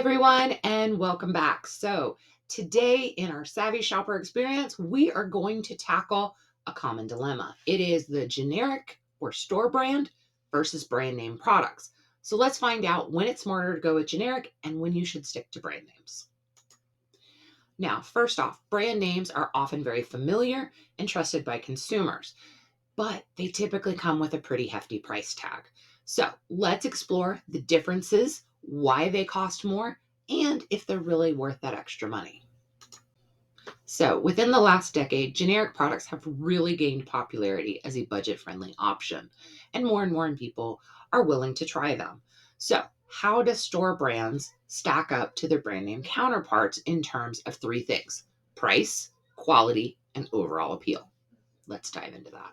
everyone, and welcome back. So, today in our Savvy Shopper experience, we are going to tackle a common dilemma. It is the generic or store brand versus brand name products. So, let's find out when it's smarter to go with generic and when you should stick to brand names. Now, first off, brand names are often very familiar and trusted by consumers, but they typically come with a pretty hefty price tag. So let's explore the differences, why they cost more, and if they're really worth that extra money. So, within the last decade, generic products have really gained popularity as a budget friendly option, and more people are willing to try them. So, how do store brands stack up to their brand name counterparts in terms of three things: price, quality, and overall appeal? Let's dive into that.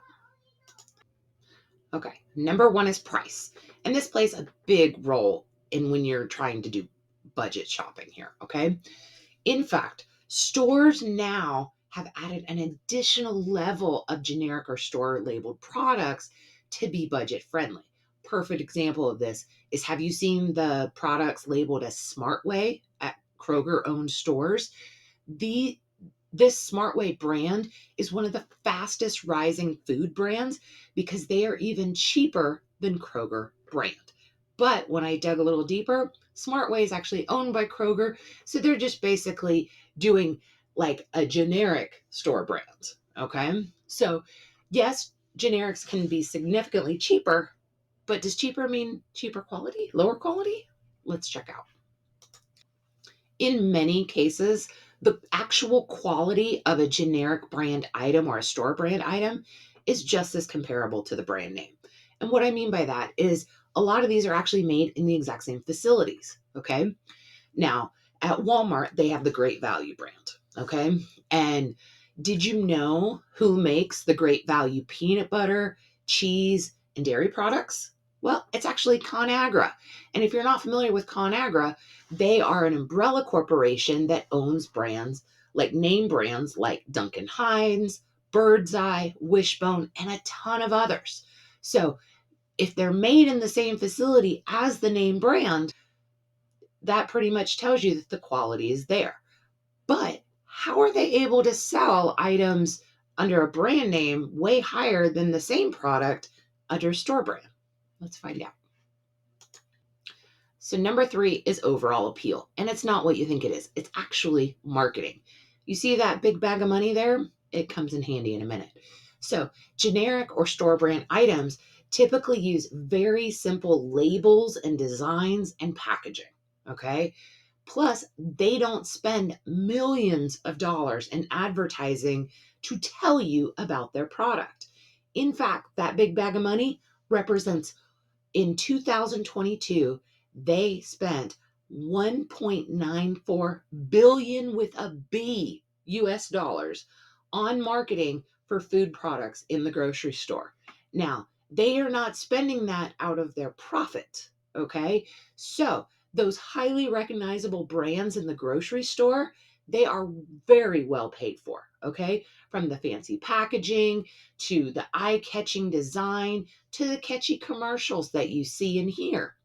Okay, number one is price. And this plays a big role in when you're trying to do budget shopping here. Okay. In fact, stores now have added an additional level of generic or store labeled products to be budget friendly. Perfect example of this is, have you seen the products labeled as Smartway at Kroger owned stores? The This Smartway brand is one of the fastest rising food brands because they are even cheaper than Kroger brand. But when I dug a little deeper, Smartway is actually owned by Kroger. So they're just basically doing like a generic store brand. Okay. So, yes, generics can be significantly cheaper, but does cheaper mean cheaper quality, lower quality? Let's check out. In many cases, the actual quality of a generic brand item or a store brand item is just as comparable to the brand name. And what I mean by that is a lot of these are actually made in the exact same facilities. Okay. Now, at Walmart, they have the Great Value brand. Okay. And did you know who makes the Great Value peanut butter, cheese, and dairy products? Well, it's actually ConAgra. And if you're not familiar with ConAgra, they are an umbrella corporation that owns brands like name brands like Duncan Hines, Birdseye, Wishbone, and a ton of others. So if they're made in the same facility as the name brand, that pretty much tells you that the quality is there. But how are they able to sell items under a brand name way higher than the same product under a store brand? Let's find out. So, number three is overall appeal. And it's not what you think it is, it's actually marketing. You see that big bag of money there? It comes in handy in a minute. So, generic or store brand items typically use very simple labels and designs and packaging. Okay. Plus, they don't spend millions of dollars in advertising to tell you about their product. In fact, that big bag of money represents, in 2022, they spent 1.94 billion with a B US dollars on marketing for food products in the grocery store. Now, they are not spending that out of their profit, okay? So, those highly recognizable brands in the grocery store, they are very well paid for, okay? From the fancy packaging to the eye-catching design to the catchy commercials that you see and hear.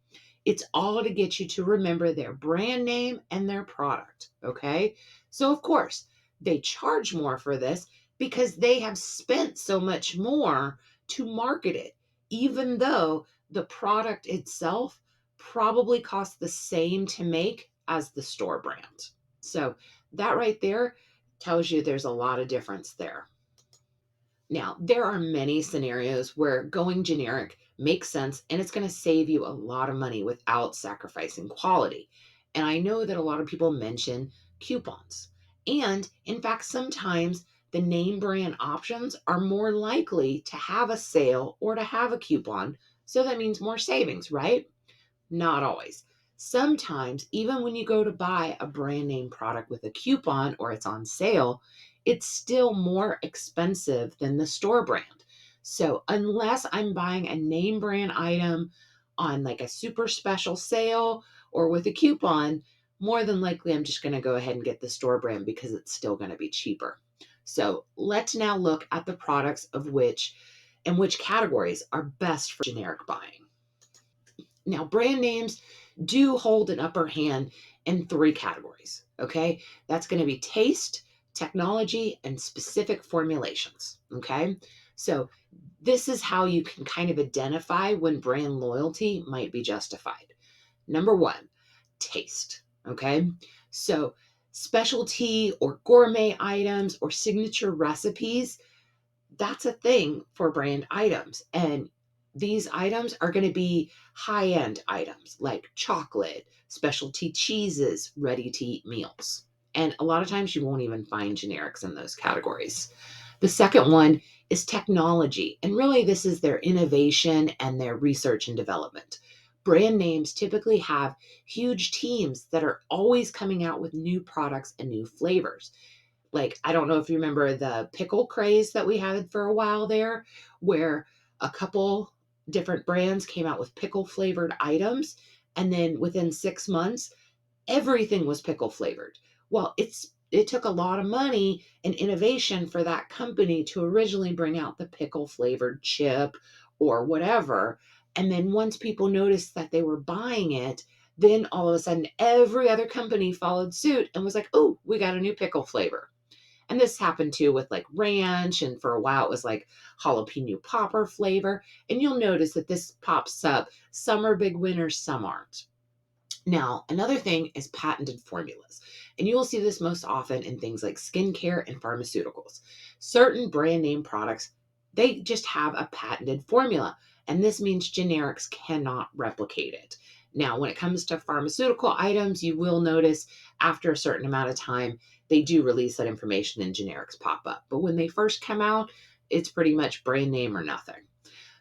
It's all to get you to remember their brand name and their product, okay? So, of course, they charge more for this because they have spent so much more to market it, even though the product itself probably costs the same to make as the store brand. So, that right there tells you there's a lot of difference there. Now, there are many scenarios where going generic makes sense and it's going to save you a lot of money without sacrificing quality. And I know that a lot of people mention coupons. And in fact, sometimes the name brand options are more likely to have a sale or to have a coupon. So that means more savings, right? Not always. Sometimes, even when you go to buy a brand name product with a coupon or it's on sale, it's still more expensive than the store brand. So, unless I'm buying a name brand item on like a super special sale or with a coupon, more than likely I'm just going to go ahead and get the store brand because it's still going to be cheaper. So, let's now look at the products of which and which categories are best for generic buying. Now, brand names do hold an upper hand in three categories. Okay. That's going to be taste, technology, and specific formulations. Okay. So this is how you can kind of identify when brand loyalty might be justified. Number one, taste. Okay. So specialty or gourmet items or signature recipes, that's a thing for brand items. And these items are going to be high end items like chocolate, specialty cheeses, ready to eat meals. And a lot of times you won't even find generics in those categories. The second one is technology. And really, this is their innovation and their research and development. Brand names typically have huge teams that are always coming out with new products and new flavors. Like, I don't know if you remember the pickle craze that we had for a while there, where a couple different brands came out with pickle flavored items. And then within 6 months, everything was pickle flavored. Well, it took a lot of money and innovation for that company to originally bring out the pickle flavored chip or whatever. And then once people noticed that they were buying it, then all of a sudden every other company followed suit and was like, oh, we got a new pickle flavor. And this happened too with like ranch, and for a while it was like jalapeno popper flavor. And you'll notice that this pops up. Some are big winners, some aren't. Now, another thing is patented formulas. And you will see this most often in things like skincare and pharmaceuticals. Certain brand name products, they just have a patented formula. And this means generics cannot replicate it. Now, when it comes to pharmaceutical items, you will notice after a certain amount of time, they do release that information and generics pop up. But when they first come out, it's pretty much brand name or nothing.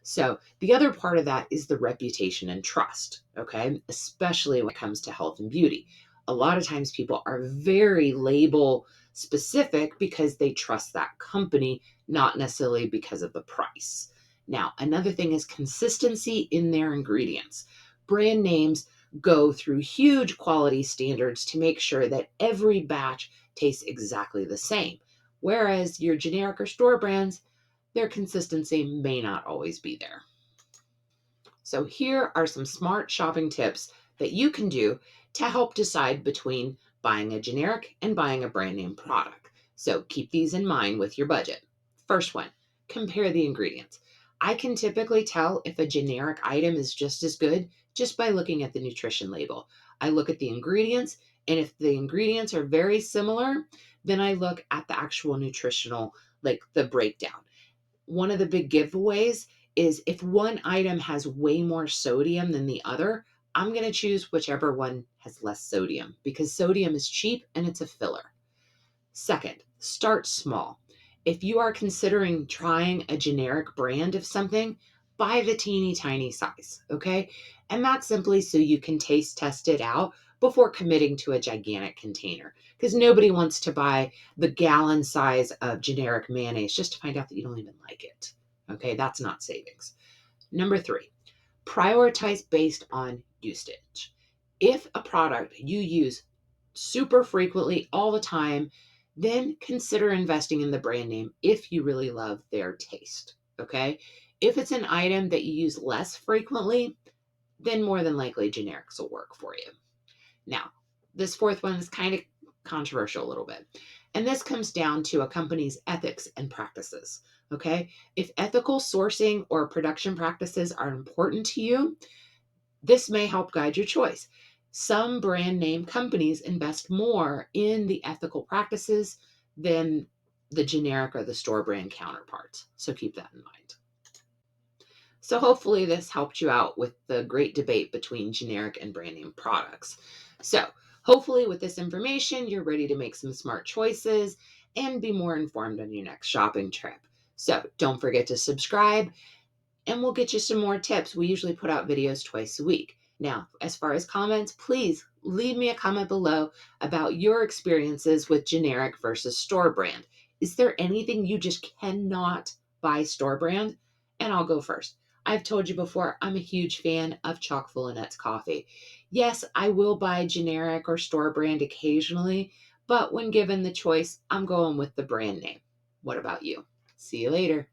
So the other part of that is the reputation and trust, okay? Especially when it comes to health and beauty. A lot of times people are very label specific because they trust that company, not necessarily because of the price. Now, another thing is consistency in their ingredients. Brand names go through huge quality standards to make sure that every batch tastes exactly the same. Whereas your generic or store brands, their consistency may not always be there. So, here are some smart shopping tips that you can do to help decide between buying a generic and buying a brand name product. So, keep these in mind with your budget. First one, compare the ingredients. I can typically tell if a generic item is just as good just by looking at the nutrition label. I look at the ingredients, and if the ingredients are very similar, then I look at the actual nutritional, like the breakdown. One of the big giveaways is if one item has way more sodium than the other, I'm going to choose whichever one has less sodium because sodium is cheap and it's a filler. Second, start small. If you are considering trying a generic brand of something, buy the teeny tiny size, okay? And that's simply so you can taste test it out before committing to a gigantic container because nobody wants to buy the gallon size of generic mayonnaise just to find out that you don't even like it. Okay, that's not savings. Number three, prioritize based on usage. If a product you use super frequently all the time, then consider investing in the brand name if you really love their taste. Okay. If it's an item that you use less frequently, then more than likely generics will work for you. Now, this fourth one is kind of controversial a little bit. And this comes down to a company's ethics and practices. Okay. If ethical sourcing or production practices are important to you, this may help guide your choice. Some brand name companies invest more in the ethical practices than the generic or the store brand counterparts. So keep that in mind. So hopefully this helped you out with the great debate between generic and brand name products. So hopefully with this information, you're ready to make some smart choices and be more informed on your next shopping trip. So don't forget to subscribe and we'll get you some more tips. We usually put out videos twice a week. Now, as far as comments, please leave me a comment below about your experiences with generic versus store brand. Is there anything you just cannot buy store brand? And I'll go first. I've told you before, I'm a huge fan of Chock full of Nuts coffee. Yes, I will buy generic or store brand occasionally, but when given the choice, I'm going with the brand name. What about you? See you later.